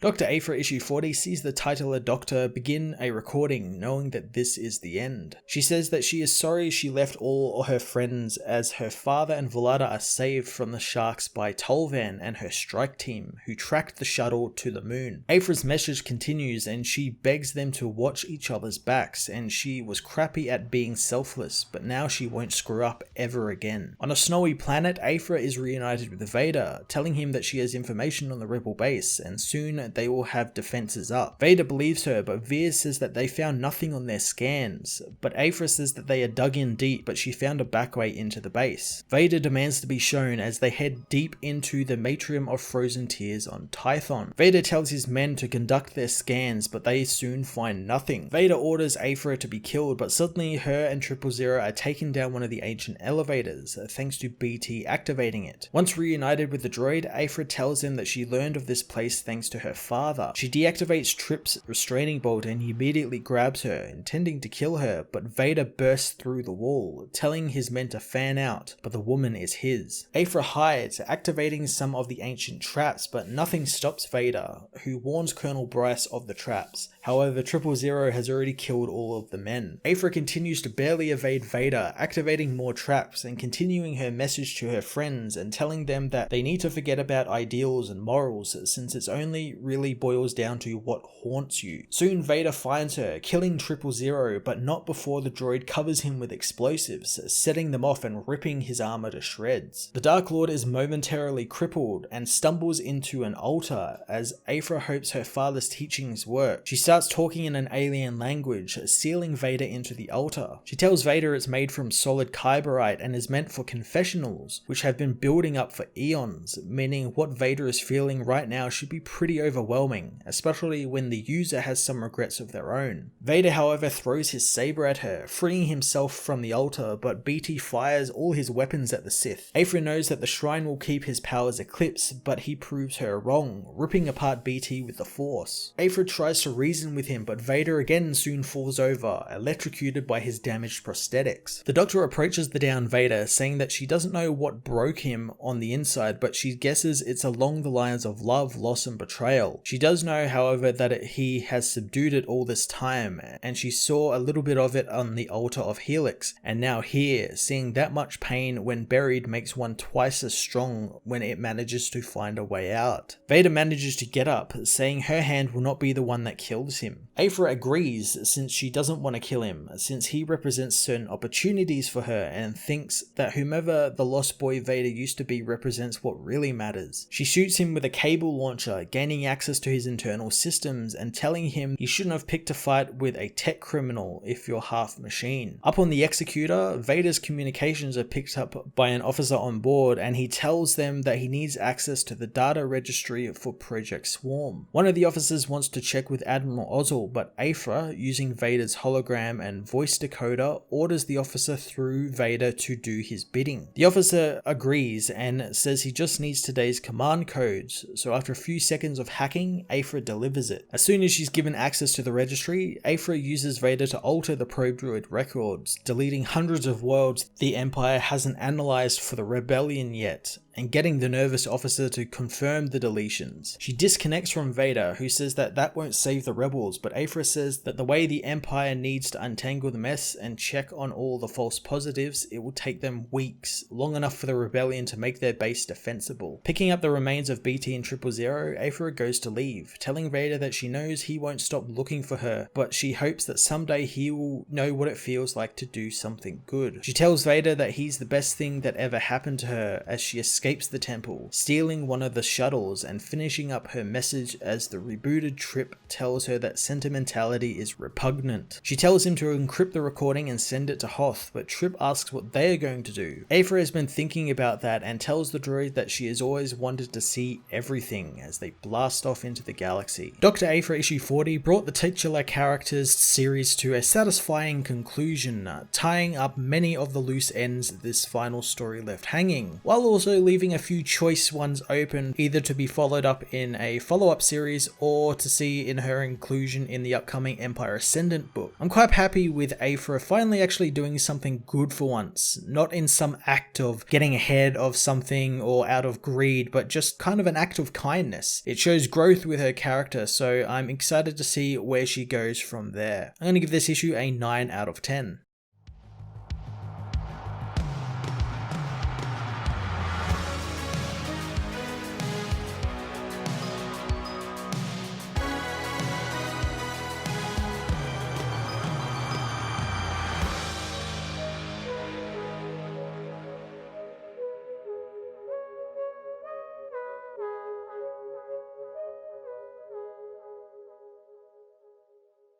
Dr. Aphra issue 40 sees the titular doctor begin a recording knowing that this is the end. She says that she is sorry she left all her friends as her father and Vlada are saved from the sharks by Tolvan and her strike team who tracked the shuttle to the moon. Aphra's message continues and she begs them to watch each other's backs, and she was crappy at being selfless, but now she won't screw up ever again. On a snowy planet, Aphra is reunited with Vader, telling him that she has information on the rebel base and soon they will have defenses up. Vader believes her, but Veer says that they found nothing on their scans, but Aphra says that they are dug in deep, but she found a back way into the base. Vader demands to be shown as they head deep into the Matrium of Frozen Tears on Tython. Vader tells his men to conduct their scans, but they soon find nothing. Vader orders Aphra to be killed, but suddenly her and 000 are taking down one of the ancient elevators, thanks to BT activating it. Once reunited with the droid, Aphra tells him that she learned of this place thanks to her father. She deactivates Trip's restraining bolt and he immediately grabs her, intending to kill her, but Vader bursts through the wall, telling his men to fan out, but the woman is his. Aphra hides, activating some of the ancient traps, but nothing stops Vader, who warns Colonel Bryce of the traps. However, 000 has already killed all of the men. Aphra continues to barely evade Vader, activating more traps and continuing her message to her friends and telling them that they need to forget about ideals and morals since it's only really boils down to what haunts you. Soon Vader finds her, killing 000, but not before the droid covers him with explosives, setting them off and ripping his armor to shreds. The Dark Lord is momentarily crippled and stumbles into an altar as Aphra hopes her father's teachings work. She starts talking in an alien language, sealing Vader into the altar. She tells Vader it's made from solid kyberite and is meant for confessionals, which have been building up for eons, meaning what Vader is feeling right now should be pretty overwhelming, especially when the user has some regrets of their own. Vader, however, throws his saber at her, freeing himself from the altar, but BT fires all his weapons at the Sith. Aphra knows that the shrine will keep his powers eclipsed, but he proves her wrong, ripping apart BT with the Force. Aphra tries to reason with him, but Vader again soon falls over, electrocuted by his damaged prosthetics. The Doctor approaches the downed Vader, saying that she doesn't know what broke him on the inside, but she guesses it's along the lines of love, loss and betrayal. She does know, however, that he has subdued it all this time, and she saw a little bit of it on the altar of Helix, and now here, seeing that much pain when buried makes one twice as strong when it manages to find a way out. Vader manages to get up, saying her hand will not be the one that kills him. Aphra agrees since she doesn't want to kill him, since he represents certain opportunities for her and thinks that whomever the lost boy Vader used to be represents what really matters. She shoots him with a cable launcher, gaining access to his internal systems and telling him he shouldn't have picked a fight with a tech criminal if you're half machine. Up on the Executor, Vader's communications are picked up by an officer on board and he tells them that he needs access to the data registry for Project Swarm. One of the officers wants to check with Admiral Ozzel, but Aphra, using Vader's hologram and voice decoder, orders the officer through Vader to do his bidding. The officer agrees and says he just needs today's command codes, so after a few seconds of hacking, Aphra delivers it. As soon as she's given access to the registry, Aphra uses Vader to alter the probe droid records, deleting hundreds of worlds the Empire hasn't analyzed for the rebellion yet, and getting the nervous officer to confirm the deletions. She disconnects from Vader, who says that that won't save the rebels, but Aphra says that the way the Empire needs to untangle the mess and check on all the false positives, it will take them weeks, long enough for the rebellion to make their base defensible. Picking up the remains of BT and 000, Aphra goes to leave, telling Vader that she knows he won't stop looking for her, but she hopes that someday he will know what it feels like to do something good. She tells Vader that he's the best thing that ever happened to her as she escapes the temple, stealing one of the shuttles and finishing up her message as the rebooted Trip tells her that sentimentality is repugnant. She tells him to encrypt the recording and send it to Hoth, but Trip asks what they are going to do. Aphra has been thinking about that and tells the droid that she has always wanted to see everything as they blast off into the galaxy. Dr. Aphra issue 40 brought the titular characters series to a satisfying conclusion, tying up many of the loose ends this final story left hanging, while also leaving a few choice ones open, either to be followed up in a follow-up series or to see in her inclusion in the upcoming Empire Ascendant book. I'm quite happy with Aphra finally actually doing something good for once, not in some act of getting ahead of something or out of greed, but just kind of an act of kindness. It shows growth with her character, so I'm excited to see where she goes from there. I'm going to give this issue a 9 out of 10.